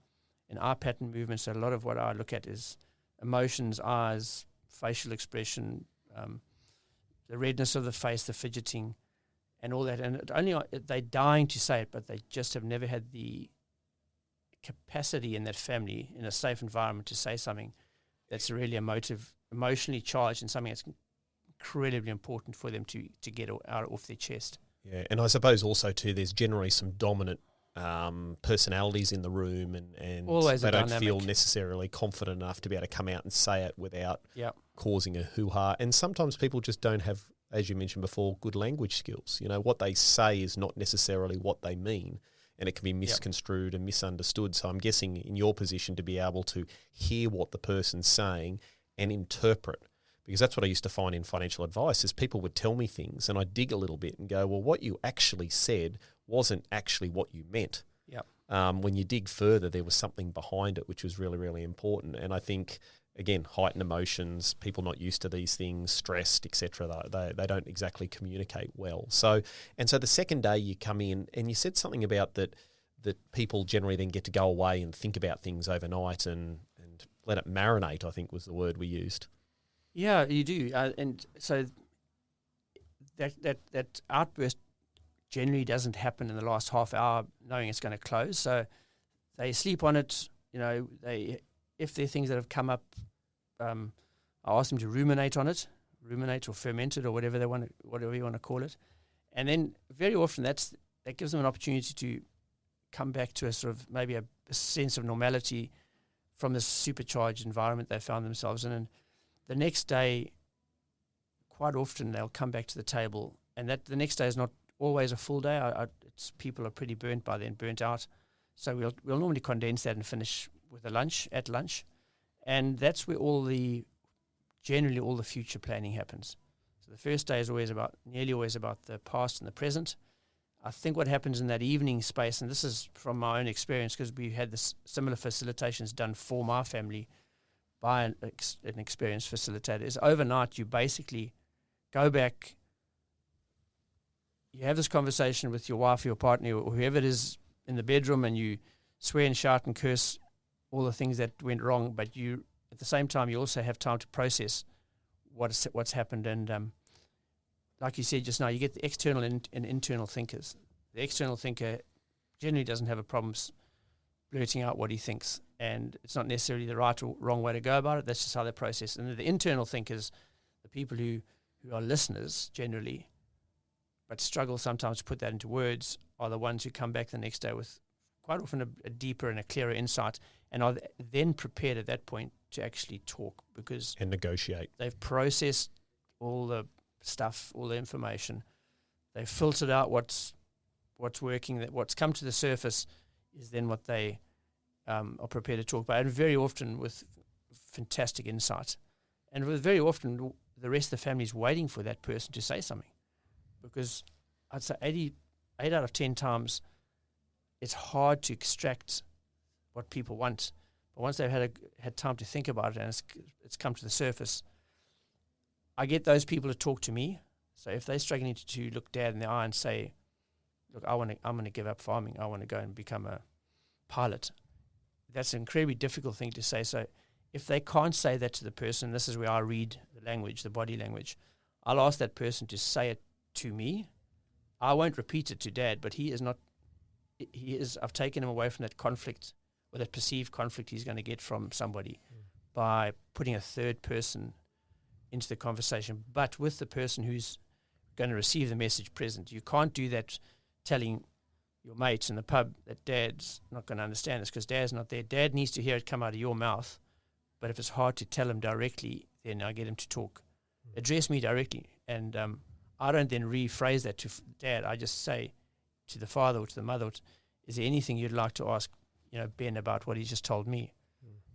eye pattern movements. So a lot of what I look at is emotions, eyes, facial expression, the redness of the face, the fidgeting, and all that. And they're dying to say it, but they just have never had the capacity in that family, in a safe environment, to say something that's really emotionally charged, and something that's incredibly important for them to get out off their chest. Yeah, and I suppose also too, there's generally some dominant personalities in the room, and always they don't dynamic. feel necessarily confident enough to be able to come out and say it without causing a hoo-ha. And sometimes people just don't have, as you mentioned before, good language skills. What they say is not necessarily what they mean, and it can be misconstrued and misunderstood. So I'm guessing in your position to be able to hear what the person's saying and interpret, because that's what I used to find in financial advice, is people would tell me things and I'd dig a little bit and go, well, what you actually said wasn't actually what you meant. When you dig further, there was something behind it, which was really, really important. And I think, again, heightened emotions, people not used to these things, stressed, etc., they don't exactly communicate well. So the second day you come in and you said something about that people generally then get to go away and think about things overnight and let it marinate, I think was the word we used. Yeah, you do. And so that outburst generally doesn't happen in the last half hour knowing it's going to close. So they sleep on it. If there are things that have come up, I ask them to ruminate on it, or ferment it, or whatever you want to call it. And then very often that gives them an opportunity to come back to a sort of maybe a sense of normality from this supercharged environment they found themselves in. And the next day, quite often they'll come back to the table, and that the next day is not always a full day. People are pretty burnt out. So we'll normally condense that and finish with at lunch. And that's where generally all the future planning happens. So the first day is nearly always about the past and the present. I think what happens in that evening space, and this is from my own experience because we had this similar facilitations done for my family by an experienced facilitator, is overnight you basically go back, you have this conversation with your wife or your partner or whoever it is in the bedroom, and you swear and shout and curse all the things that went wrong, but you at the same time you also have time to process what's happened. And like you said just now, you get the external and internal thinkers. The external thinker generally doesn't have a problem blurting out what he thinks, and it's not necessarily the right or wrong way to go about it. That's just how they process. And the internal thinkers, the people who are listeners generally, but struggle sometimes to put that into words, are the ones who come back the next day with quite often a deeper and a clearer insight, and are then prepared at that point to actually talk and negotiate. They've processed all the stuff, all the information. They've filtered out what's working. That what's come to the surface is then what they are prepared to talk about, and very often with fantastic insight. And very often the rest of the family is waiting for that person to say something, because I'd say 8 out of 10 times it's hard to extract what people want. But once they've had time to think about it and it's come to the surface, I get those people to talk to me. So if they're struggling to look dad in the eye and say, look, I'm going to give up farming, I want to go and become a pilot, that's an incredibly difficult thing to say. So if they can't say that to the person, this is where I read the language, the body language. I'll ask that person to say it to me. I won't repeat it to dad, but I've taken him away from that conflict, or that perceived conflict he's going to get from somebody, by putting a third person into the conversation, but with the person who's going to receive the message present. You can't do that telling your mates in the pub that Dad's not going to understand this because Dad's not there. Dad needs to hear it come out of your mouth. But if it's hard to tell him directly, then I get him to talk. Address me directly. And I don't then rephrase that to Dad. I just say to the father or to the mother, is there anything you'd like to ask, Ben, about what he just told me?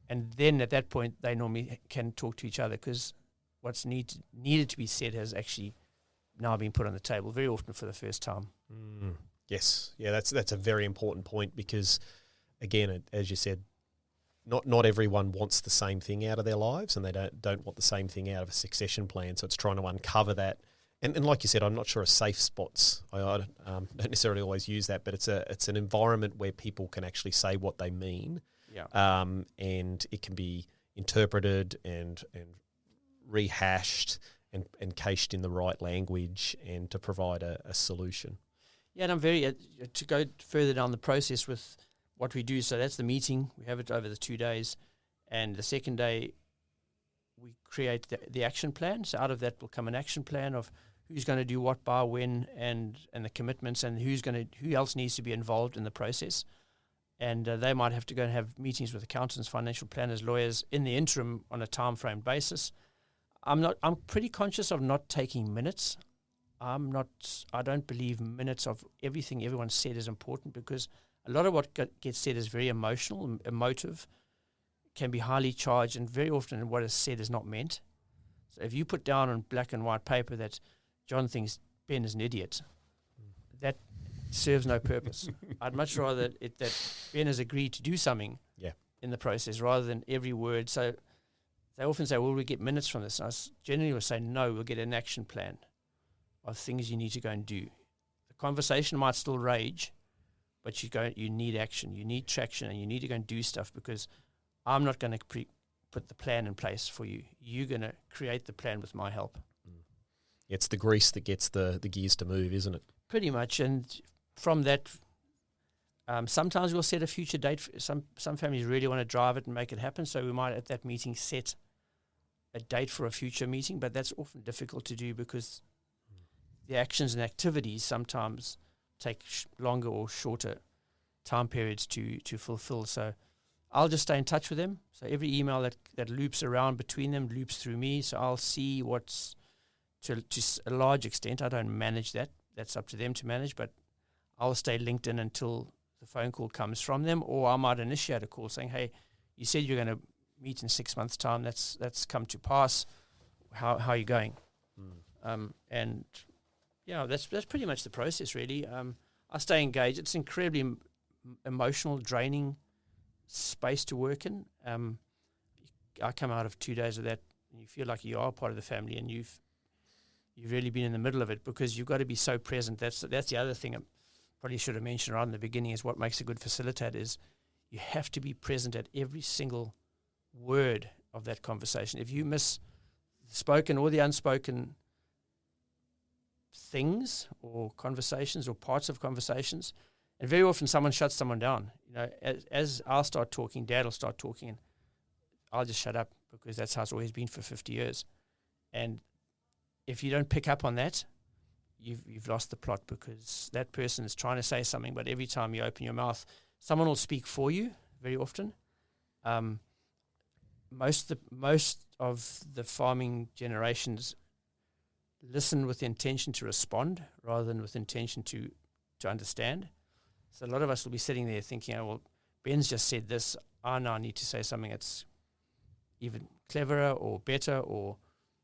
And then at that point, they normally can talk to each other because what's needed to be said has actually now been put on the table, very often for the first time. Yes. Yeah, that's a very important point because, again, as you said, not everyone wants the same thing out of their lives, and they don't want the same thing out of a succession plan. So it's trying to uncover that. And like you said, I'm not sure a safe spots. I don't necessarily always use that, but it's an environment where people can actually say what they mean. Yeah. And it can be interpreted and rehashed and cached in the right language and to provide a solution. Yeah, and I'm very to go further down the process with what we do. So that's the meeting. We have it over the 2 days, and the second day we create the action plan. So out of that will come an action plan of who's going to do what by when and the commitments and who else needs to be involved in the process. And they might have to go and have meetings with accountants, financial planners, lawyers in the interim on a time frame basis. I'm pretty conscious of not taking minutes. I don't believe minutes of everything everyone said is important because a lot of what gets said is very emotional, emotive, can be highly charged, and very often what is said is not meant. So if you put down on black and white paper that John thinks Ben is an idiot, that serves no purpose. I'd much rather that Ben has agreed to do something in the process rather than every word. So they often say, will we get minutes from this? And I generally will say, no, we'll get an action plan of things you need to go and do. The conversation might still rage, but you need action, you need traction, and you need to go and do stuff because I'm not going to put the plan in place for you. You're going to create the plan with my help. It's the grease that gets the gears to move, isn't it? Pretty much, and from that, sometimes we'll set a future date. Some families really want to drive it and make it happen, so we might at that meeting set a date for a future meeting, but that's often difficult to do because the actions and activities sometimes take longer or shorter time periods to fulfill. So I'll just stay in touch with them. So every email that loops around between them loops through me, so I'll see what's to a large extent. I don't manage that. That's up to them to manage, but I'll stay linked in until the phone call comes from them, or I might initiate a call saying, hey, you said you're going to meet in 6 months' time. That's come to pass. How are you going? And yeah, that's pretty much the process, really. I stay engaged. It's incredibly emotional, draining space to work in. I come out of 2 days of that, and you feel like you are part of the family, and you've really been in the middle of it because you've got to be so present. That's the other thing I probably should have mentioned right in the beginning is what makes a good facilitator is you have to be present at every single word of that conversation. If you miss the spoken or the unspoken things or conversations or parts of conversations, and very often someone shuts someone down. As I'll start talking, Dad will start talking, and I'll just shut up because that's how it's always been for 50 years. And if you don't pick up on that, you've lost the plot because that person is trying to say something, but every time you open your mouth, someone will speak for you very often. Most of the farming generations listen with the intention to respond rather than with intention to understand. So a lot of us will be sitting there thinking, oh, well, Ben's just said this. I now need to say something that's even cleverer or better or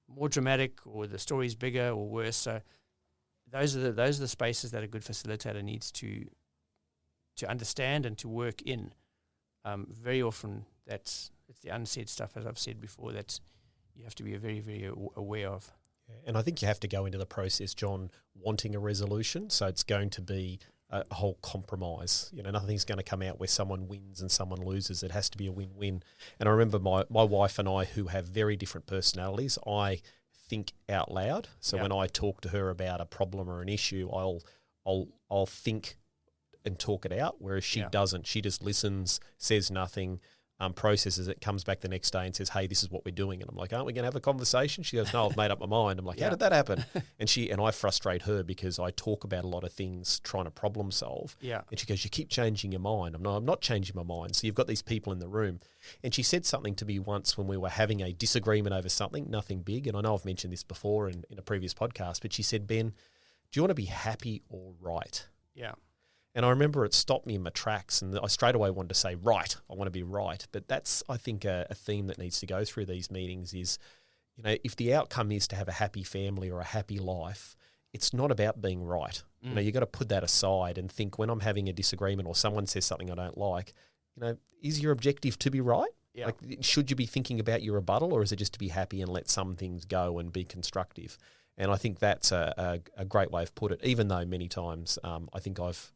more dramatic, or the story's bigger or worse. So those are the spaces that a good facilitator needs to understand and to work in. Very often it's the unsaid stuff, as I've said before, that you have to be very, very aware of. And I think you have to go into the process, John, wanting a resolution. So it's going to be a whole compromise. Nothing's going to come out where someone wins and someone loses. It has to be a win-win. And I remember my wife and I, who have very different personalities, I think out loud. So when I talk to her about a problem or an issue, I'll think and talk it out, whereas she doesn't. She just listens, says nothing, processes it, comes back the next day and says, hey, this is what we're doing. And I'm like, aren't we going to have a conversation? She goes, no, I've made up my mind. I'm like, how did that happen? And I frustrate her because I talk about a lot of things trying to problem solve. Yeah. And she goes, you keep changing your mind. I'm not changing my mind. So you've got these people in the room. And she said something to me once when we were having a disagreement over something, nothing big. And I know I've mentioned this before in a previous podcast, but she said, Ben, do you want to be happy or right? Yeah. And I remember it stopped me in my tracks, and I straight away wanted to say, right, I want to be right. But that's, I think, a theme that needs to go through these meetings is, if the outcome is to have a happy family or a happy life, it's not about being right. You've got to put that aside and think, when I'm having a disagreement or someone says something I don't like, is your objective to be right? Yeah. Like, should you be thinking about your rebuttal, or is it just to be happy and let some things go and be constructive? And I think that's a great way of put it, even though many times I think I've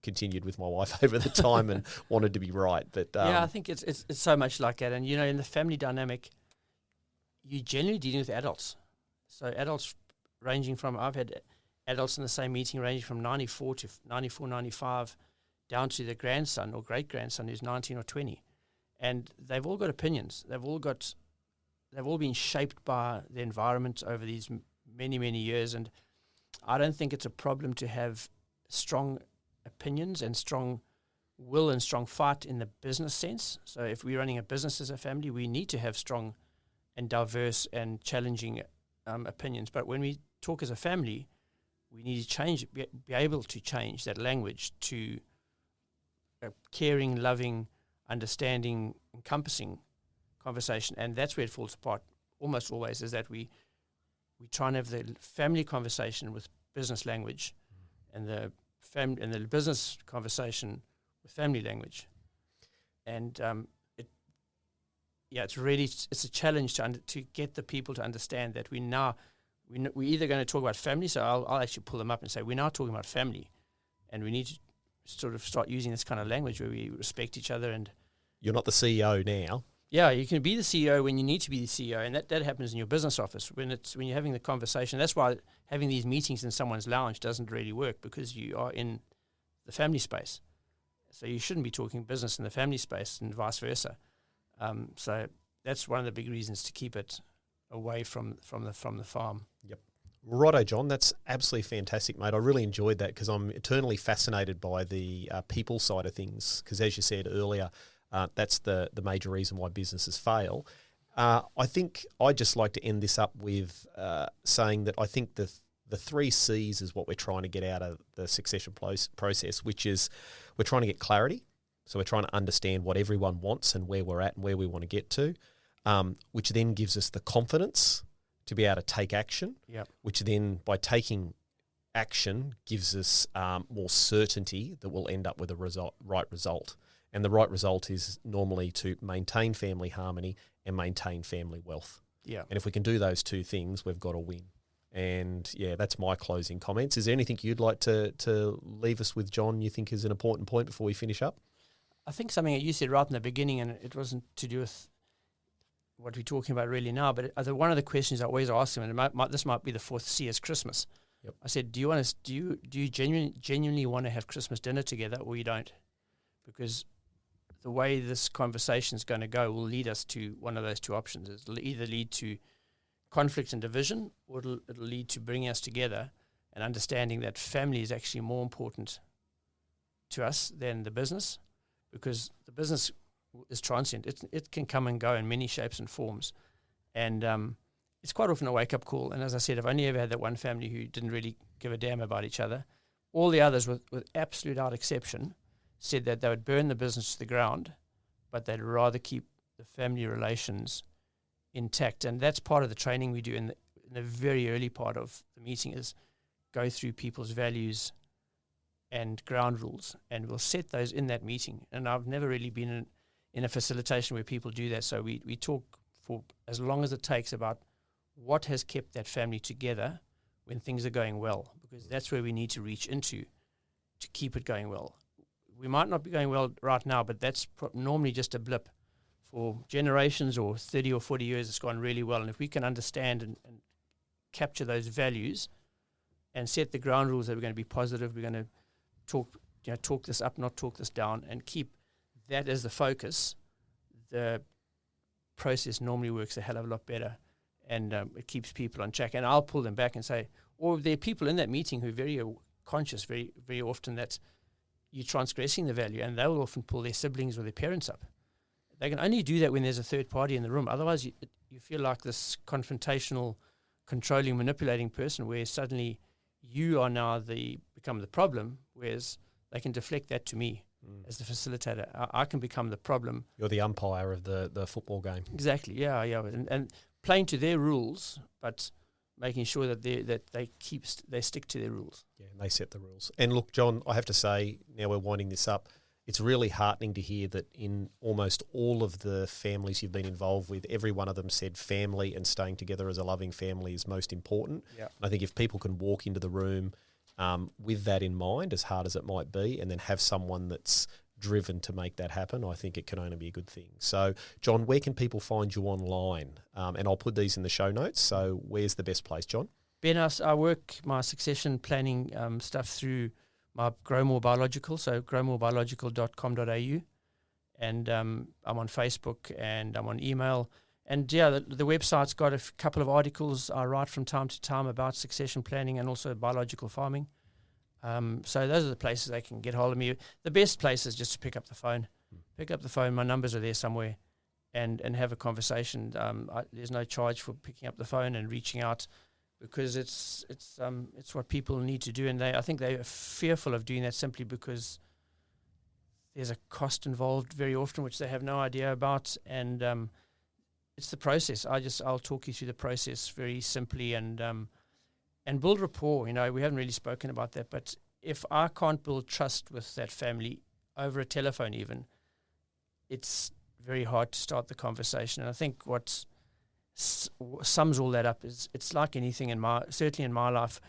continued with my wife over the time and wanted to be right. But I think it's so much like that. And, in the family dynamic, you're generally dealing with adults. So adults ranging from, I've had adults in the same meeting ranging from 94 to 94, 95, down to the grandson or great-grandson who's 19 or 20. And they've all got opinions. They've all been shaped by the environment over these many, many years, and I don't think it's a problem to have strong opinions and strong will and strong fight in the business sense. So if we're running a business as a family, we need to have strong and diverse and challenging opinions. But when we talk as a family, we need to be able to change that language to a caring, loving, understanding, encompassing conversation. And that's where it falls apart almost always, is that we try and have the family conversation with business language, and the business conversation with family language, and it's a challenge to get the people to understand that we're either going to talk about family. So I'll actually pull them up and say, we're now talking about family, and we need to sort of start using this kind of language where we respect each other. And you're not the CEO now. Yeah, you can be the CEO when you need to be the CEO, and that happens in your business office when you're having the conversation. That's why having these meetings in someone's lounge doesn't really work, because you are in the family space. So you shouldn't be talking business in the family space, and vice versa. So that's one of the big reasons to keep it away from the farm. Yep. Righto, John. That's absolutely fantastic, mate. I really enjoyed that because I'm eternally fascinated by the people side of things. Because as you said earlier, that's the major reason why businesses fail. I think I'd just like to end this up with saying that I think the 3 C's is what we're trying to get out of the succession process, which is we're trying to get clarity. So we're trying to understand what everyone wants and where we're at and where we want to get to, which then gives us the confidence to be able to take action, which then by taking action gives us more certainty that we'll end up with a right result. And the right result is normally to maintain family harmony and maintain family wealth. Yeah. And if we can do those 2 things, we've got a win. And that's my closing comments. Is there anything you'd like to leave us with, John, you think is an important point before we finish up? I think something that you said right in the beginning, and it wasn't to do with what we're talking about really now, but one of the questions I always ask them, and this might be the 4th C, is Christmas. Yep. I said, do you genuinely want to have Christmas dinner together, or you don't? Because the way this conversation is going to go will lead us to one of those 2 options. It'll either lead to conflict and division, or it'll lead to bringing us together and understanding that family is actually more important to us than the business, because the business is transient. It can come and go in many shapes and forms. And it's quite often a wake-up call. And as I said, I've only ever had that one family who didn't really give a damn about each other. All the others, with absolute out exception, said that they would burn the business to the ground, but they'd rather keep the family relations intact. And that's part of the training we do in the very early part of the meeting, is go through people's values and ground rules, and we'll set those in that meeting. And I've never really been in a facilitation where people do that. So we talk for as long as it takes about what has kept that family together when things are going well, because that's where we need to reach into to keep it going well. We might not be going well right now, but that's normally just a blip. For generations or 30 or 40 years, it's gone really well. And if we can understand and capture those values and set the ground rules that we're going to be positive, we're going to talk this up, not talk this down, and keep that as the focus, the process normally works a hell of a lot better, and it keeps people on track. And I'll pull them back and say, or there are people in that meeting who are very conscious, very, very often, that you're transgressing the value, and they will often pull their siblings or their parents up. They can only do that when there's a third party in the room. Otherwise, you feel like this confrontational, controlling, manipulating person, where suddenly you are now become the problem, whereas they can deflect that to me as the facilitator. I can become the problem. You're the umpire of the football game. Exactly, yeah. And playing to their rules, but making sure that they stick to their rules. Yeah, and they set the rules. And look, John, I have to say, now we're winding this up, it's really heartening to hear that in almost all of the families you've been involved with, every one of them said family and staying together as a loving family is most important. Yeah. And I think if people can walk into the room with that in mind, as hard as it might be, and then have someone that's driven to make that happen, I think it can only be a good thing. So, John, where can people find you online? And I'll put these in the show notes. So where's the best place, John? Ben, I work my succession planning stuff through my GrowMoor Biological, so growmoorbiological.com.au. And I'm on Facebook and I'm on email. And yeah, the website's got a couple of articles I write from time to time about succession planning and also biological farming. So those are the places they can get hold of me. The best place is just to pick up the phone. Pick up the phone. My numbers are there somewhere, and have a conversation. There's no charge for picking up the phone and reaching out, because it's what people need to do, and I think they are fearful of doing that simply because there's a cost involved very often, which they have no idea about, and it's the process. I'll talk you through the process very simply, and build rapport. We haven't really spoken about that, but if I can't build trust with that family over a telephone even, it's very hard to start the conversation. And I think what sums all that up is it's like anything certainly in my life.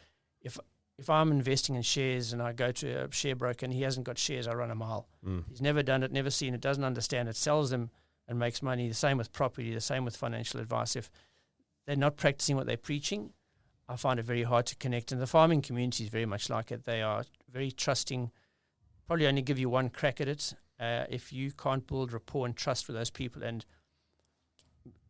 If I'm investing in shares and I go to a share broker and he hasn't got shares, I run a mile. He's never done it, never seen it, doesn't understand it, sells them and makes money. The same with property, the same with financial advice. If they're not practicing what they're preaching, I find it very hard to connect. And the farming community is very much like it. They are very trusting, probably only give you one crack at it. If you can't build rapport and trust with those people, and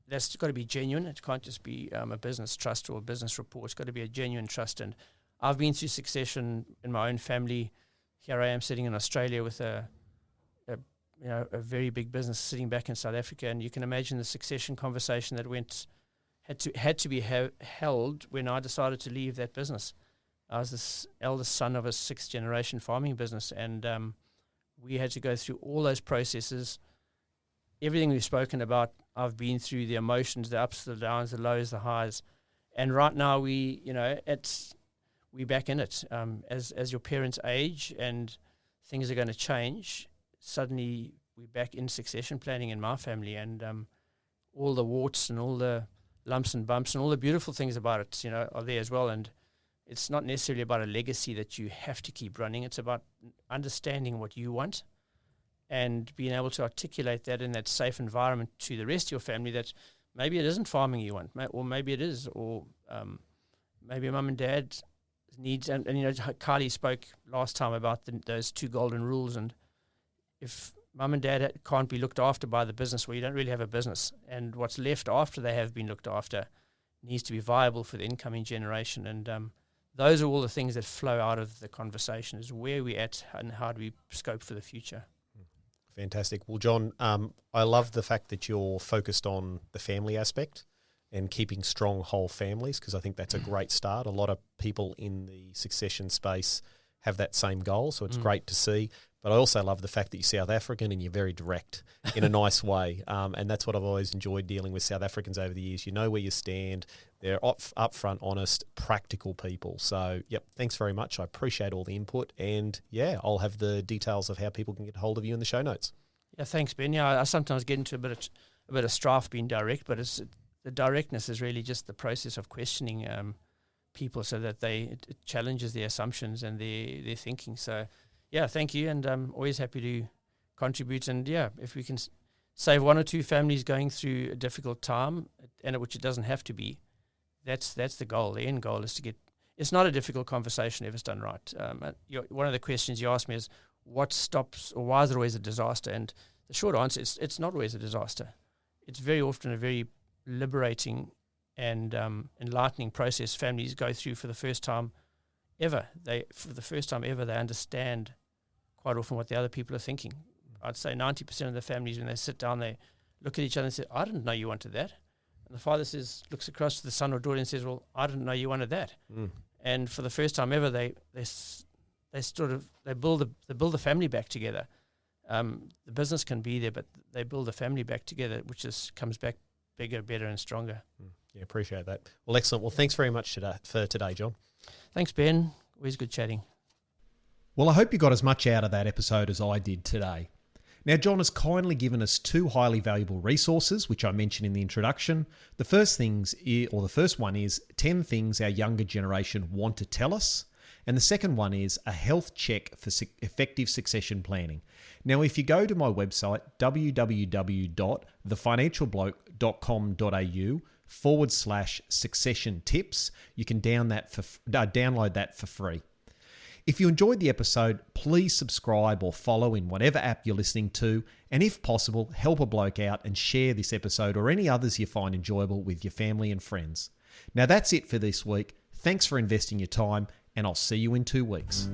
that's got to be genuine. It can't just be a business trust or a business rapport. It's got to be a genuine trust. And I've been through succession in my own family. Here I am sitting in Australia with a very big business sitting back in South Africa, and you can imagine the succession conversation that had to be held when I decided to leave that business. I was the eldest son of a 6th generation farming business, and we had to go through all those processes. Everything we've spoken about, I've been through the emotions, the ups, the downs, the lows, the highs, and right now we're back in it. As your parents age and things are going to change, suddenly we're back in succession planning in my family, and all the warts and all the lumps and bumps and all the beautiful things about it, are there as well. And it's not necessarily about a legacy that you have to keep running. It's about understanding what you want and being able to articulate that in that safe environment to the rest of your family, that maybe it isn't farming you want, or maybe it is, or maybe mum and dad needs, and Kylie spoke last time about those 2 golden rules, and if mum and dad can't be looked after by the business, well, you don't really have a business, and what's left after they have been looked after needs to be viable for the incoming generation. And those are all the things that flow out of the conversation, is where we're at and how do we scope for the future. Fantastic. Well, John, I love the fact that you're focused on the family aspect and keeping strong whole families, because I think that's a great start. A lot of people in the succession space have that same goal, so it's great to see. But I also love the fact that you're South African and you're very direct in a nice way. And that's what I've always enjoyed dealing with South Africans over the years. You know where you stand. They're upfront, honest, practical people. So, yep, thanks very much. I appreciate all the input. And, yeah, I'll have the details of how people can get hold of you in the show notes. Yeah, thanks, Ben. Yeah, I sometimes get into a bit of strife being direct, but the directness is really just the process of questioning people so that it challenges their assumptions and their thinking. So, yeah, thank you, and I'm always happy to contribute. And, yeah, if we can save 1 or 2 families going through a difficult time, and which it doesn't have to be, that's the goal. The end goal is to get – it's not a difficult conversation if it's done right. One of the questions you asked me is what stops, or why is it always a disaster? And the short answer is it's not always a disaster. It's very often a very liberating and enlightening process families go through for the first time ever. They understand quite often what the other people are thinking. I'd say 90% of the families, when they sit down, they look at each other and say, I didn't know you wanted that. And the father looks across to the son or daughter and says, well, I didn't know you wanted that. And for the first time ever, they build the family back together. The business can be there, but they build the family back together, which comes back bigger, better, and stronger. Yeah, appreciate that. Well, excellent. Well, thanks very much for today, John. Thanks, Ben. Always good chatting. Well, I hope you got as much out of that episode as I did today. Now, John has kindly given us 2 highly valuable resources, which I mentioned in the introduction. The first one is 10 things our younger generation want to tell us. And the second one is a health check for effective succession planning. Now, if you go to my website, www.theFinancialBloke.com.au/succession tips, you can download that for free. If you enjoyed the episode, please subscribe or follow in whatever app you're listening to, and if possible, help a bloke out and share this episode or any others you find enjoyable with your family and friends. Now that's it for this week. Thanks for investing your time, and I'll see you in 2 weeks.